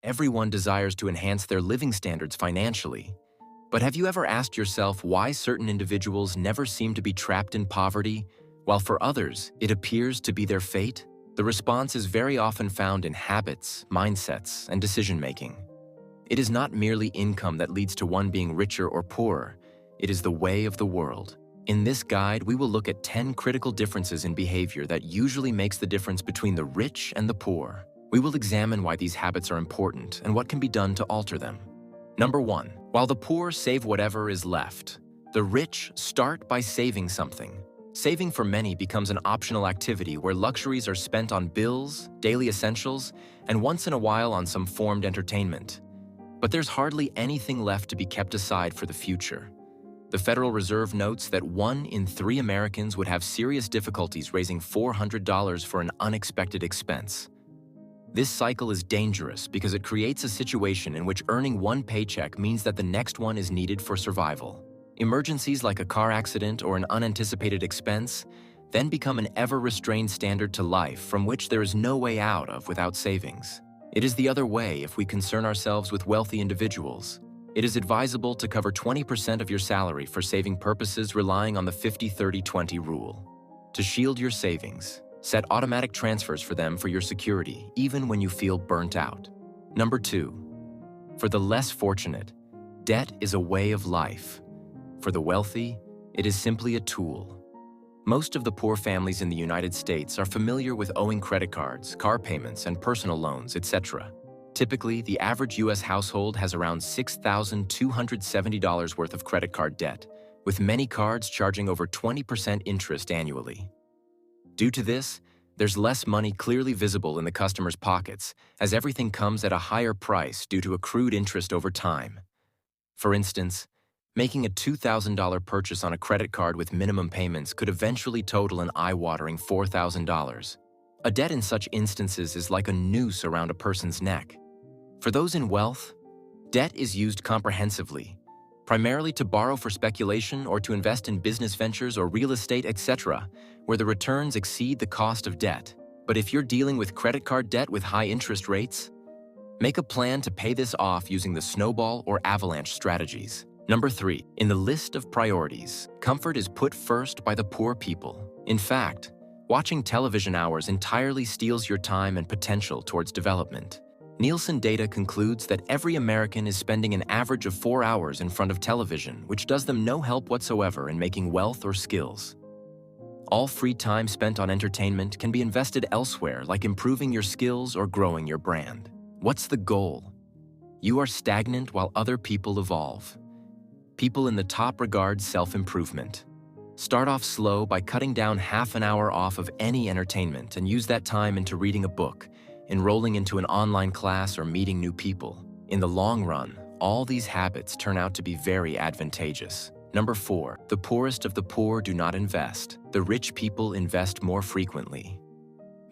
everyone desires to enhance their living standards financially. But have you ever asked yourself why certain individuals never seem to be trapped in poverty, while for others, it appears to be their fate? The response is very often found in habits, mindsets, and decision-making. It is not merely income that leads to one being richer or poorer. It is the way of the world. In this guide, we will look at 10 critical differences in behavior that usually makes the difference between the rich and the poor. We will examine why these habits are important and what can be done to alter them. Number 1. While the poor save whatever is left, the rich start by saving something. Saving for many becomes an optional activity where luxuries are spent on bills, daily essentials, and once in a while on some formed entertainment. But there's hardly anything left to be kept aside for the future. The Federal Reserve notes that 1 in 3 Americans would have serious difficulties raising $400 for an unexpected expense. This cycle is dangerous because it creates a situation in which earning one paycheck means that the next one is needed for survival. Emergencies like a car accident or an unanticipated expense then become an ever-restrained standard to life from which there is no way out of without savings. It is the other way if we concern ourselves with wealthy individuals. It is advisable to cover 20% of your salary for saving purposes relying on the 50-30-20 rule. To shield your savings, set automatic transfers for them for your security, even when you feel burnt out. Number 2. For the less fortunate, debt is a way of life. For the wealthy, it is simply a tool. Most of the poor families in the United States are familiar with owing credit cards, car payments, and personal loans, etc. Typically, the average U.S. household has around $6,270 worth of credit card debt, with many cards charging over 20% interest annually. Due to this, there's less money clearly visible in the customer's pockets, as everything comes at a higher price due to accrued interest over time. For instance, making a $2,000 purchase on a credit card with minimum payments could eventually total an eye-watering $4,000. A debt in such instances is like a noose around a person's neck. For those in wealth, debt is used comprehensively, primarily to borrow for speculation or to invest in business ventures or real estate, etc., where the returns exceed the cost of debt. But if you're dealing with credit card debt with high interest rates, make a plan to pay this off using the snowball or avalanche strategies. Number 3. In the list of priorities, comfort is put first by the poor people. In fact, watching television hours entirely steals your time and potential towards development. Nielsen data concludes that every American is spending an average of 4 hours in front of television, which does them no help whatsoever in making wealth or skills. All free time spent on entertainment can be invested elsewhere, like improving your skills or growing your brand. What's the goal? You are stagnant while other people evolve. People in the top regard self-improvement. Start off slow by cutting down half an hour off of any entertainment and use that time into reading a book, enrolling into an online class, or meeting new people. In the long run, all these habits turn out to be very advantageous. Number 4. The poorest of the poor do not invest. The rich people invest more frequently.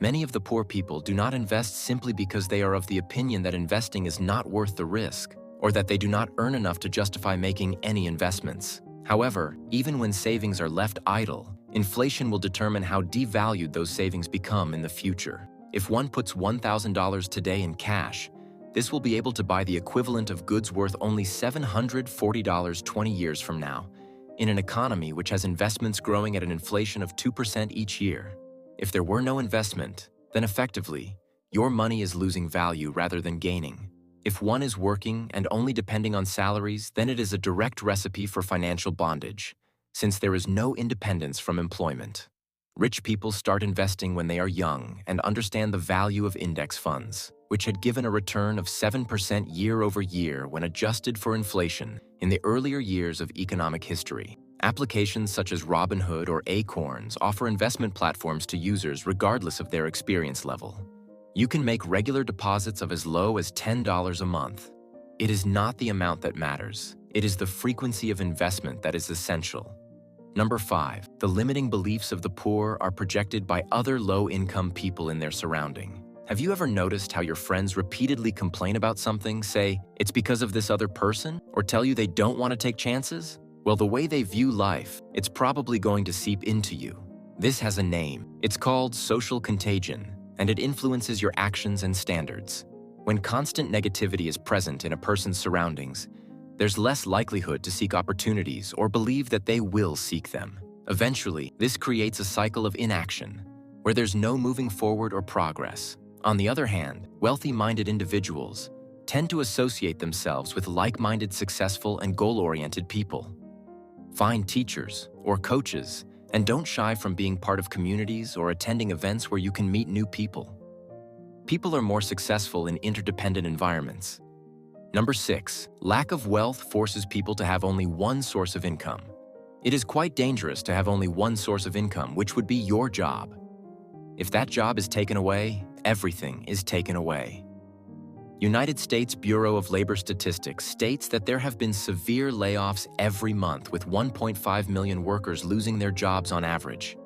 Many of the poor people do not invest simply because they are of the opinion that investing is not worth the risk, or that they do not earn enough to justify making any investments. However, even when savings are left idle, inflation will determine how devalued those savings become in the future. If one puts $1,000 today in cash, this will be able to buy the equivalent of goods worth only $740 20 years from now, in an economy which has investments growing at an inflation of 2% each year. If there were no investment, then effectively, your money is losing value rather than gaining. If one is working and only depending on salaries, then it is a direct recipe for financial bondage, since there is no independence from employment. Rich people start investing when they are young and understand the value of index funds, which had given a return of 7% year over year when adjusted for inflation in the earlier years of economic history. Applications such as Robinhood or Acorns offer investment platforms to users regardless of their experience level. You can make regular deposits of as low as $10 a month. It is not the amount that matters. It is the frequency of investment that is essential. Number 5. The limiting beliefs of the poor are projected by other low-income people in their surrounding. Have you ever noticed how your friends repeatedly complain about something, say, "It's because of this other person," or tell you they don't want to take chances? Well, the way they view life, it's probably going to seep into you. This has a name. It's called social contagion, and it influences your actions and standards. When constant negativity is present in a person's surroundings, there's less likelihood to seek opportunities or believe that they will seek them. Eventually, this creates a cycle of inaction, where there's no moving forward or progress. On the other hand, wealthy-minded individuals tend to associate themselves with like-minded, successful, and goal-oriented people. Find teachers or coaches, and don't shy from being part of communities or attending events where you can meet new people. People are more successful in interdependent environments. Number 6, lack of wealth forces people to have only one source of income. It is quite dangerous to have only one source of income, which would be your job. If that job is taken away, everything is taken away. United States Bureau of Labor Statistics states that there have been severe layoffs every month, with 1.5 million workers losing their jobs on average.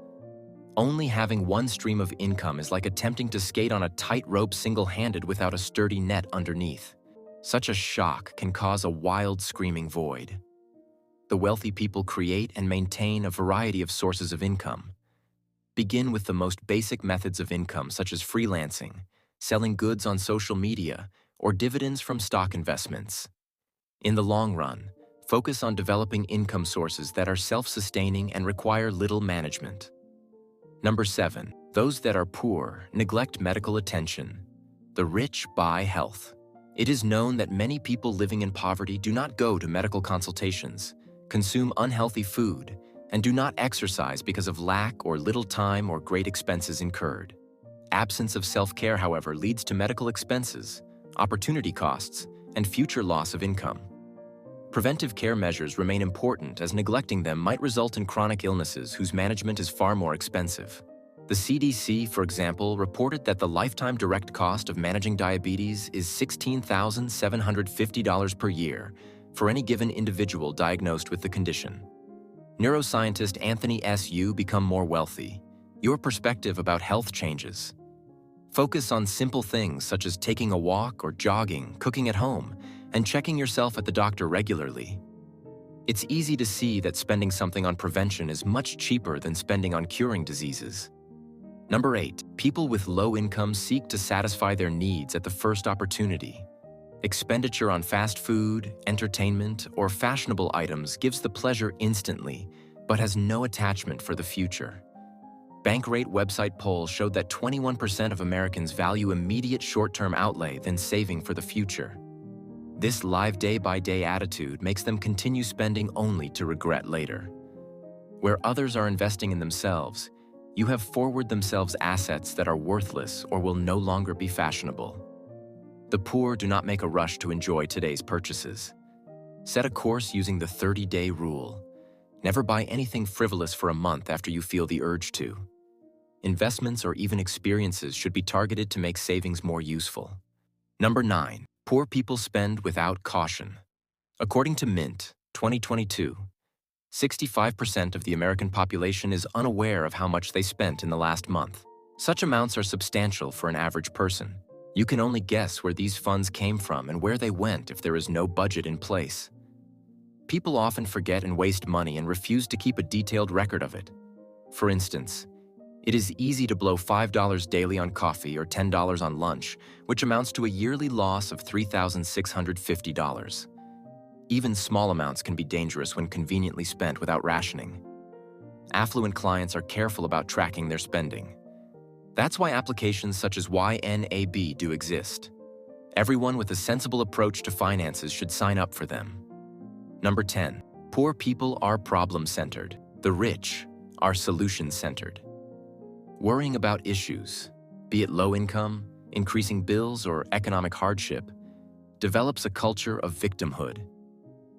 Only having one stream of income is like attempting to skate on a tightrope single-handed without a sturdy net underneath. Such a shock can cause a wild, screaming void. The wealthy people create and maintain a variety of sources of income. Begin with the most basic methods of income, such as freelancing, selling goods on social media, or dividends from stock investments. In the long run, focus on developing income sources that are self-sustaining and require little management. Number 7, those that are poor neglect medical attention. The rich buy health. It is known that many people living in poverty do not go to medical consultations, consume unhealthy food, and do not exercise because of lack or little time or great expenses incurred. Absence of self-care, however, leads to medical expenses, opportunity costs, and future loss of income. Preventive care measures remain important, as neglecting them might result in chronic illnesses whose management is far more expensive. The CDC, for example, reported that the lifetime direct cost of managing diabetes is $16,750 per year for any given individual diagnosed with the condition. Neuroscientist Anthony S. You become more wealthy. Your perspective about health changes. Focus on simple things such as taking a walk or jogging, cooking at home, and checking yourself at the doctor regularly. It's easy to see that spending something on prevention is much cheaper than spending on curing diseases. Number 8, people with low income seek to satisfy their needs at the first opportunity. Expenditure on fast food, entertainment, or fashionable items gives the pleasure instantly, but has no attachment for the future. Bankrate website polls showed that 21% of Americans value immediate short-term outlay than saving for the future. This live day-by-day attitude makes them continue spending only to regret later. Where others are investing in themselves, you have forward themselves assets that are worthless or will no longer be fashionable. The poor do not make a rush to enjoy today's purchases. Set a course using the 30-day rule. Never buy anything frivolous for a month after you feel the urge to. Investments or even experiences should be targeted to make savings more useful. Number 9, poor people spend without caution. According to Mint, 2022, 65% of the American population is unaware of how much they spent in the last month. Such amounts are substantial for an average person. You can only guess where these funds came from and where they went if there is no budget in place. People often forget and waste money and refuse to keep a detailed record of it. For instance, it is easy to blow $5 daily on coffee or $10 on lunch, which amounts to a yearly loss of $3,650. Even small amounts can be dangerous when conveniently spent without rationing. Affluent clients are careful about tracking their spending. That's why applications such as YNAB do exist. Everyone with a sensible approach to finances should sign up for them. Number 10, poor people are problem-centered. The rich are solution-centered. Worrying about issues, be it low income, increasing bills, or economic hardship, develops a culture of victimhood.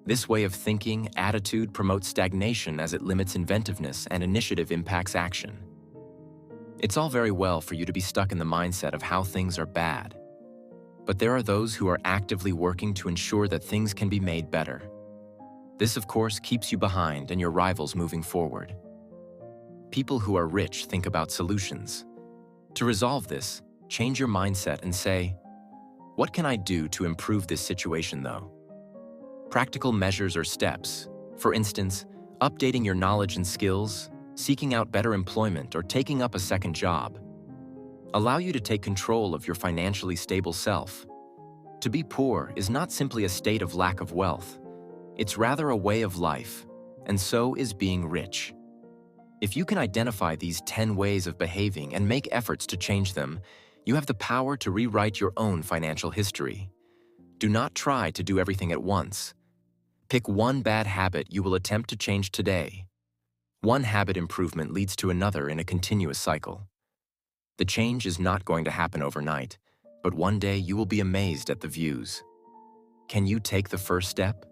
This way of thinking attitude promotes stagnation as it limits inventiveness, and initiative impacts action. It's all very well for you to be stuck in the mindset of how things are bad, but there are those who are actively working to ensure that things can be made better. This, of course, keeps you behind and your rivals moving forward. People who are rich think about solutions. To resolve this, change your mindset and say, what can I do to improve this situation though? Practical measures or steps, for instance, updating your knowledge and skills, seeking out better employment, or taking up a second job, allow you to take control of your financially stable self. To be poor is not simply a state of lack of wealth. It's rather a way of life, and so is being rich. If you can identify these 10 ways of behaving and make efforts to change them, you have the power to rewrite your own financial history. Do not try to do everything at once. Pick one bad habit you will attempt to change today. One habit improvement leads to another in a continuous cycle. The change is not going to happen overnight, but one day you will be amazed at the views. Can you take the first step?